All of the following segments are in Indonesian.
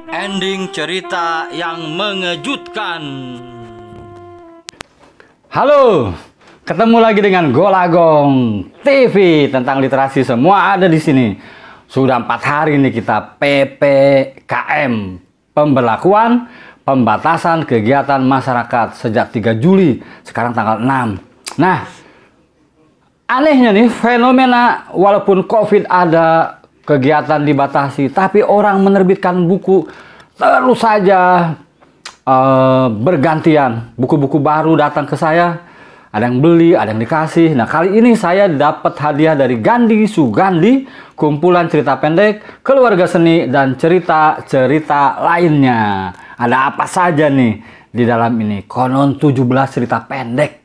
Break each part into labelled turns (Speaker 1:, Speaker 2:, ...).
Speaker 1: Ending cerita yang mengejutkan.
Speaker 2: Halo, ketemu lagi dengan Golagong TV tentang literasi, semua ada di sini. Sudah 4 hari nih kita PPKM, pemberlakuan pembatasan kegiatan masyarakat sejak 3 Juli, sekarang tanggal 6. Nah, anehnya nih fenomena walaupun COVID ada, kegiatan dibatasi, tapi orang menerbitkan buku terus saja bergantian. Buku-buku baru datang ke saya, ada yang beli, ada yang dikasih. Nah, kali ini saya dapat hadiah dari Gandhi Sugandi, kumpulan cerita pendek, keluarga seni, dan cerita-cerita lainnya. Ada apa saja nih di dalam ini? Konon 17 cerita pendek.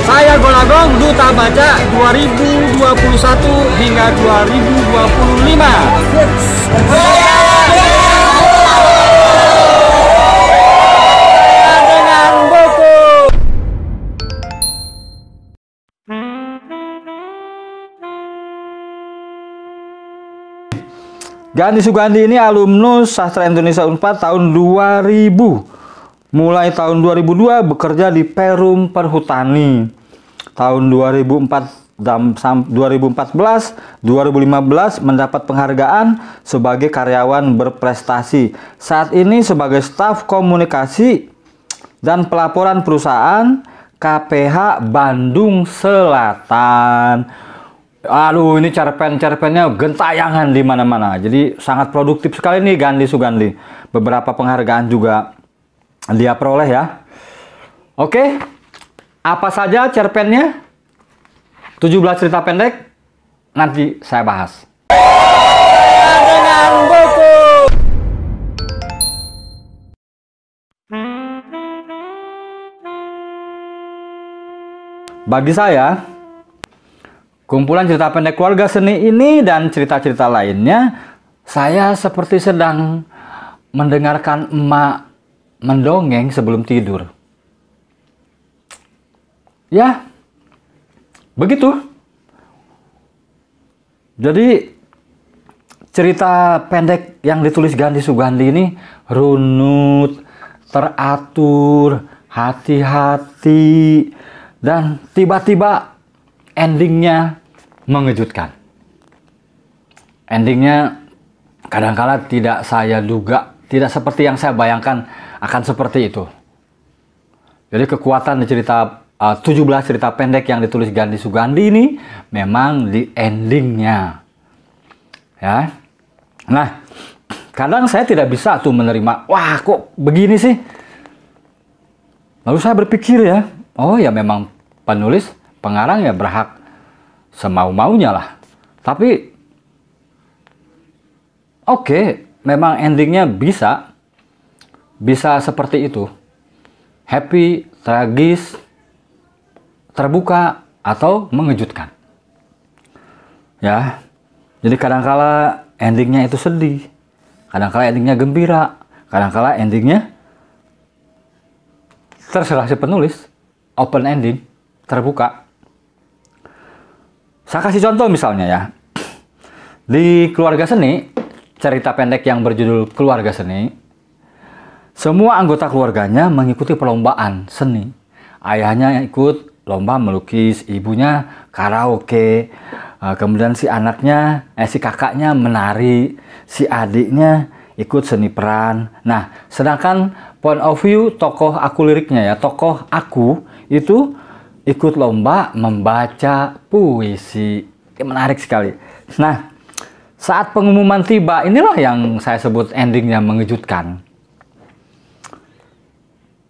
Speaker 2: Saya Golagong, Duta Baca 2021 hingga 2025. Dengan buku. Gandhi Sugandi ini alumnus Sastra Indonesia Unpad tahun 2000. Mulai tahun 2002 bekerja di Perum Perhutani. Tahun 2014, 2015 mendapat penghargaan sebagai karyawan berprestasi. Saat ini sebagai staf komunikasi dan pelaporan perusahaan KPH Bandung Selatan. Aduh, ini cerpen-cerpennya gentayangan di mana-mana. Jadi sangat produktif sekali nih Gandhi Sugandi. Beberapa penghargaan juga dia peroleh ya. Oke, apa saja cerpennya? 17 cerita pendek, nanti saya bahas. Dengan buku. Bagi saya, kumpulan cerita pendek keluarga seni ini dan cerita-cerita lainnya, saya seperti sedang mendengarkan emak mendongeng sebelum tidur. Ya, begitu. Jadi cerita pendek yang ditulis Gandhi Sugandi ini runut, teratur, hati-hati, dan tiba-tiba endingnya mengejutkan. Endingnya kadang-kala tidak saya duga, tidak seperti yang saya bayangkan akan seperti itu. Jadi kekuatan di cerita 17 cerita pendek yang ditulis Gandhi Sugandi ini memang di endingnya. Ya. Nah, kadang saya tidak bisa tuh menerima, wah kok begini sih? Lalu saya berpikir ya, oh ya memang penulis, pengarang ya berhak semau-maunya lah. Tapi oke, memang endingnya bisa seperti itu. Happy, tragis, terbuka, atau mengejutkan. Ya. Jadi kadangkala endingnya itu sedih. Kadangkala endingnya gembira. Kadangkala endingnya terserah si penulis. Open ending, terbuka. Saya kasih contoh misalnya ya. Di Keluarga Seni, cerita pendek yang berjudul Keluarga Seni, semua anggota keluarganya mengikuti perlombaan seni. Ayahnya ikut lomba melukis, ibunya karaoke, kemudian si kakaknya menari, si adiknya ikut seni peran. Nah, sedangkan point of view tokoh aku liriknya ya, tokoh aku itu ikut lomba membaca puisi. Menarik sekali. Nah, saat pengumuman tiba, inilah yang saya sebut endingnya mengejutkan.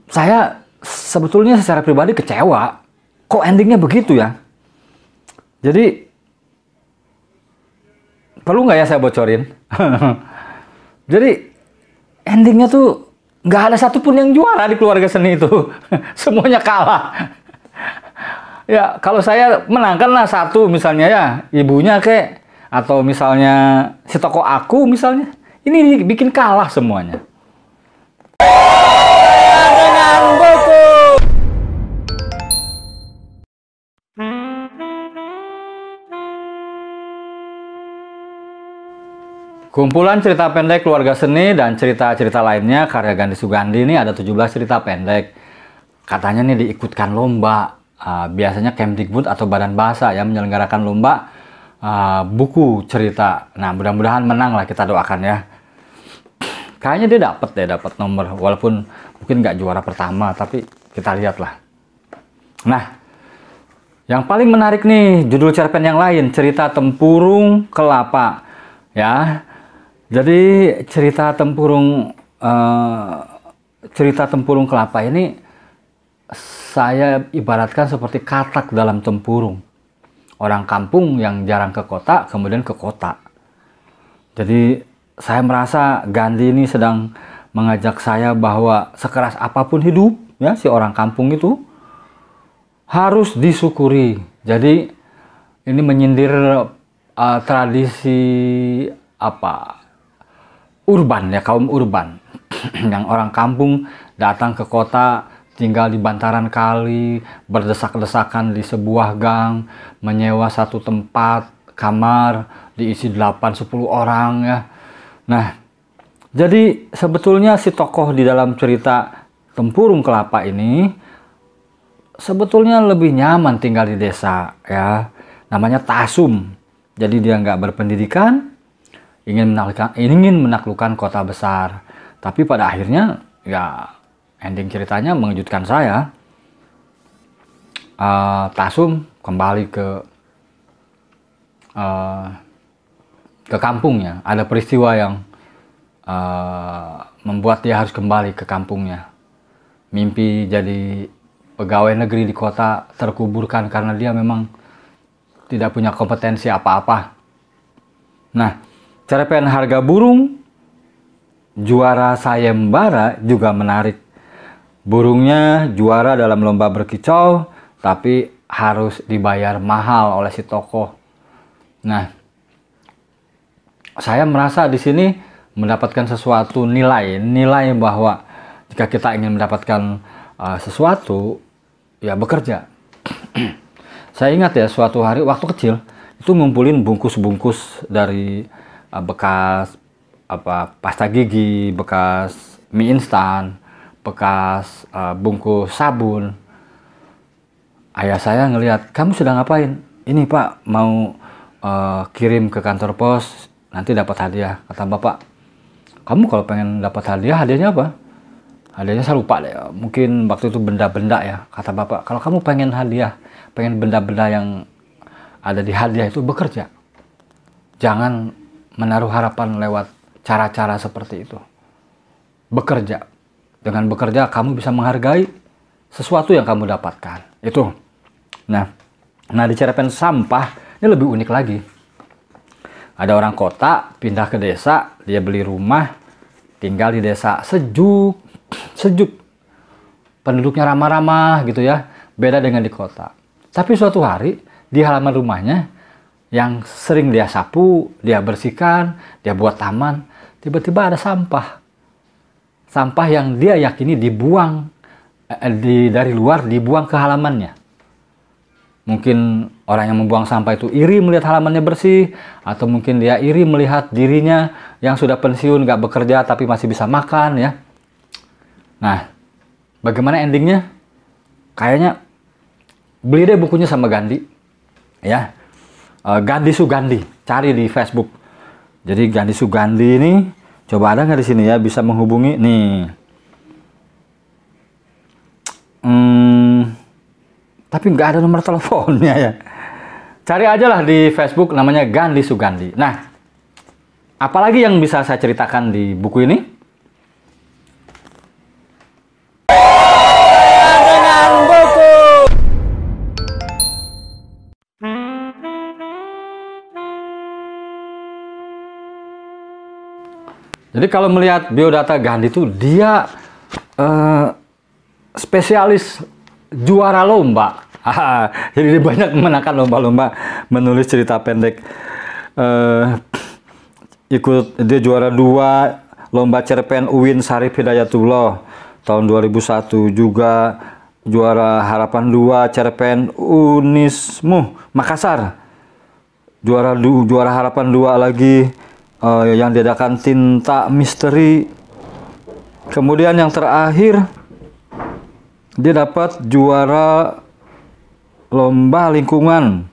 Speaker 2: Saya sebetulnya secara pribadi kecewa. Kok endingnya begitu ya? Jadi, perlu nggak ya saya bocorin? Jadi, endingnya tuh nggak ada satupun yang juara di Keluarga Seni itu. Semuanya kalah. Ya, kalau saya menangkanlah satu misalnya ya, ibunya atau misalnya si tokoh aku misalnya, ini bikin kalah semuanya. Dengan buku. Kumpulan cerita pendek keluarga seni dan cerita-cerita lainnya karya Gandhi Sugandi ini ada 17 cerita pendek. Katanya nih diikutkan lomba. Biasanya Kemdikbud atau Badan Bahasa yang menyelenggarakan lomba buku cerita. Nah, mudah-mudahan menang lah, kita doakan ya. Kayaknya dia dapat nomor, walaupun mungkin nggak juara pertama, tapi kita lihat lah. Nah, yang paling menarik nih judul cerpen yang lain, cerita Tempurung Kelapa ya. Jadi cerita Tempurung Kelapa ini saya ibaratkan seperti katak dalam tempurung. Orang kampung yang jarang ke kota, kemudian ke kota. Jadi saya merasa Gandhi ini sedang mengajak saya bahwa sekeras apapun hidup, ya, si orang kampung itu harus disyukuri. Jadi ini menyindir tradisi urban ya, kaum urban yang orang kampung datang ke kota, tinggal di bantaran kali, berdesak-desakan di sebuah gang, menyewa satu tempat kamar diisi 8-10 orang ya. Nah, jadi sebetulnya si tokoh di dalam cerita Tempurung Kelapa ini sebetulnya lebih nyaman tinggal di desa ya. Namanya Tasum. Jadi dia nggak berpendidikan, ingin menaklukkan kota besar. Tapi pada akhirnya ya ending ceritanya mengejutkan saya. Tasum kembali ke kampungnya. Ada peristiwa yang membuat dia harus kembali ke kampungnya. Mimpi jadi pegawai negeri di kota terkuburkan karena dia memang tidak punya kompetensi apa-apa. Nah, cerpen Harga Burung juara sayembara juga menarik. Burungnya juara dalam lomba berkicau, tapi harus dibayar mahal oleh si tokoh. Nah, saya merasa di sini mendapatkan sesuatu nilai bahwa jika kita ingin mendapatkan sesuatu, ya bekerja. Saya ingat ya, suatu hari waktu kecil itu ngumpulin bungkus-bungkus dari bekas pasta gigi, bekas mie instan, bekas bungkus sabun. Ayah saya ngelihat, "Kamu sedang ngapain?" "Ini Pak, mau kirim ke kantor pos, nanti dapat hadiah." Kata bapak, "Kamu kalau pengen dapat hadiah, hadiahnya apa?" "Hadiahnya saya lupa deh, mungkin waktu itu benda-benda ya." Kata bapak, "Kalau kamu pengen hadiah, pengen benda-benda yang ada di hadiah itu, bekerja. Jangan menaruh harapan lewat cara-cara seperti itu. Bekerja. Dengan bekerja kamu bisa menghargai sesuatu yang kamu dapatkan." Itu. Nah di cerpen Sampah ini lebih unik lagi. Ada orang kota pindah ke desa, dia beli rumah, tinggal di desa, sejuk. Penduduknya ramah-ramah gitu ya, beda dengan di kota. Tapi suatu hari di halaman rumahnya yang sering dia sapu, dia bersihkan, dia buat taman, tiba-tiba ada sampah. Sampah yang dia yakini dibuang dari luar, dibuang ke halamannya. Mungkin orang yang membuang sampah itu iri melihat halamannya bersih, atau mungkin dia iri melihat dirinya yang sudah pensiun, gak bekerja tapi masih bisa makan ya. Nah, bagaimana endingnya? Kayaknya beli deh bukunya sama Gandhi ya. Gandhi Sugandi, cari di Facebook. Jadi Gandhi Sugandi ini, coba ada nggak di sini ya, bisa menghubungi nih. Tapi nggak ada nomor teleponnya ya. Cari aja lah di Facebook, namanya Gandhi Sugandi. Nah, apalagi yang bisa saya ceritakan di buku ini? Dengan buku. Jadi kalau melihat biodata Gandhi itu, dia spesialis juara lomba. Jadi dia banyak memenangkan lomba-lomba menulis cerita pendek. ikut, dia juara 2 lomba cerpen UIN Syarif Hidayatullah tahun 2001, juga juara harapan 2 cerpen Unismu Makassar, juara harapan 2 lagi yang diadakan Tinta Misteri. Kemudian yang terakhir dia dapat juara lomba lingkungan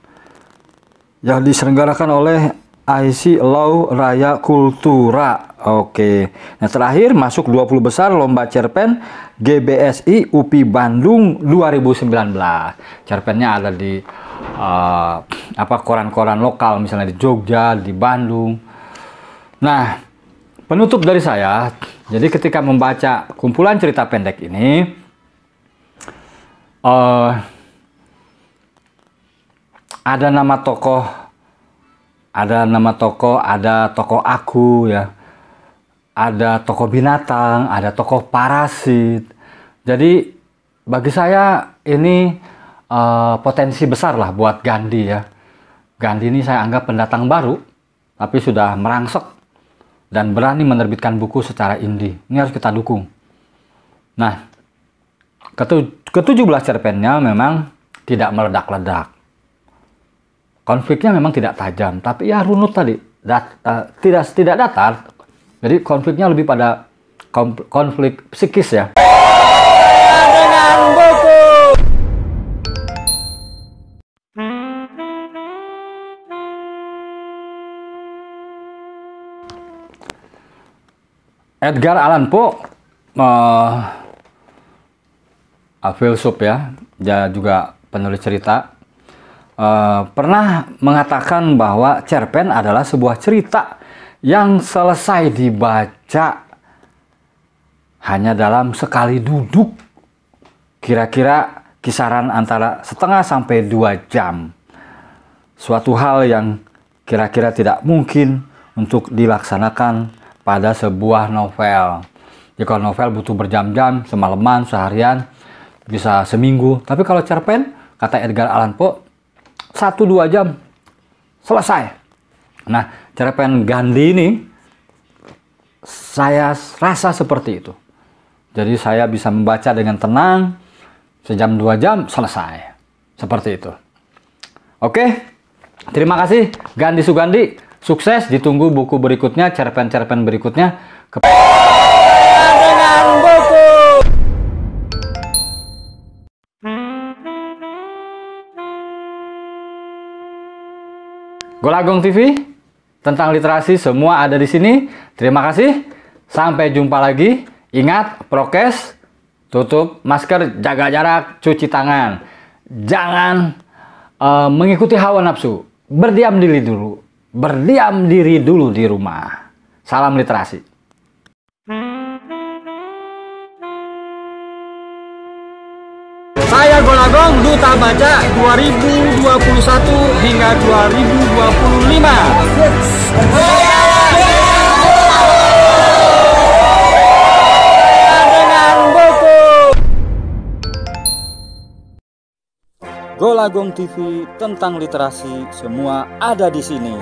Speaker 2: yang diselenggarakan oleh IC Law Raya Kultura. Oke. Nah, terakhir masuk 20 besar lomba cerpen GBSI UPI Bandung 2019. Cerpennya ada di koran-koran lokal, misalnya di Jogja, di Bandung. Nah, penutup dari saya, jadi ketika membaca kumpulan cerita pendek ini, ada nama tokoh, ada tokoh aku ya, ada tokoh binatang, ada tokoh parasit. Jadi bagi saya ini potensi besar lah buat Gandhi ya. Gandhi ini saya anggap pendatang baru, tapi sudah merangsek dan berani menerbitkan buku secara indie. Ini harus kita dukung. Nah, ke-17 cerpennya memang tidak meledak-ledak. Konfliknya memang tidak tajam, tapi ya runut tadi, tidak datar. Jadi konfliknya lebih pada konflik psikis ya. Dengan buku. Edgar Allan Poe, filsuf ya, dia juga penulis cerita. Pernah mengatakan bahwa cerpen adalah sebuah cerita yang selesai dibaca hanya dalam sekali duduk, kira-kira kisaran antara setengah sampai 2 jam. Suatu hal yang kira-kira tidak mungkin untuk dilaksanakan pada sebuah novel. Jika novel butuh berjam-jam, semalaman, seharian, bisa seminggu. Tapi kalau cerpen, kata Edgar Allan Poe, 1-2 jam selesai. Nah, cerpen Gandhi ini saya rasa seperti itu. Jadi saya bisa membaca dengan tenang, sejam 2 jam selesai. Seperti itu. Oke, terima kasih Gandhi Sugandi. Sukses, ditunggu buku berikutnya, cerpen-cerpen berikutnya. Dengan buku. Golagong TV tentang literasi semua ada di sini. Terima kasih. Sampai jumpa lagi. Ingat prokes, tutup masker, jaga jarak, cuci tangan. Jangan mengikuti hawa nafsu. Berdiam diri dulu. Berdiam diri dulu di rumah. Salam literasi. Saya Golagong, Duta Baca 2021 hingga 2025. Dengan buku. Golagong TV tentang literasi semua ada di sini.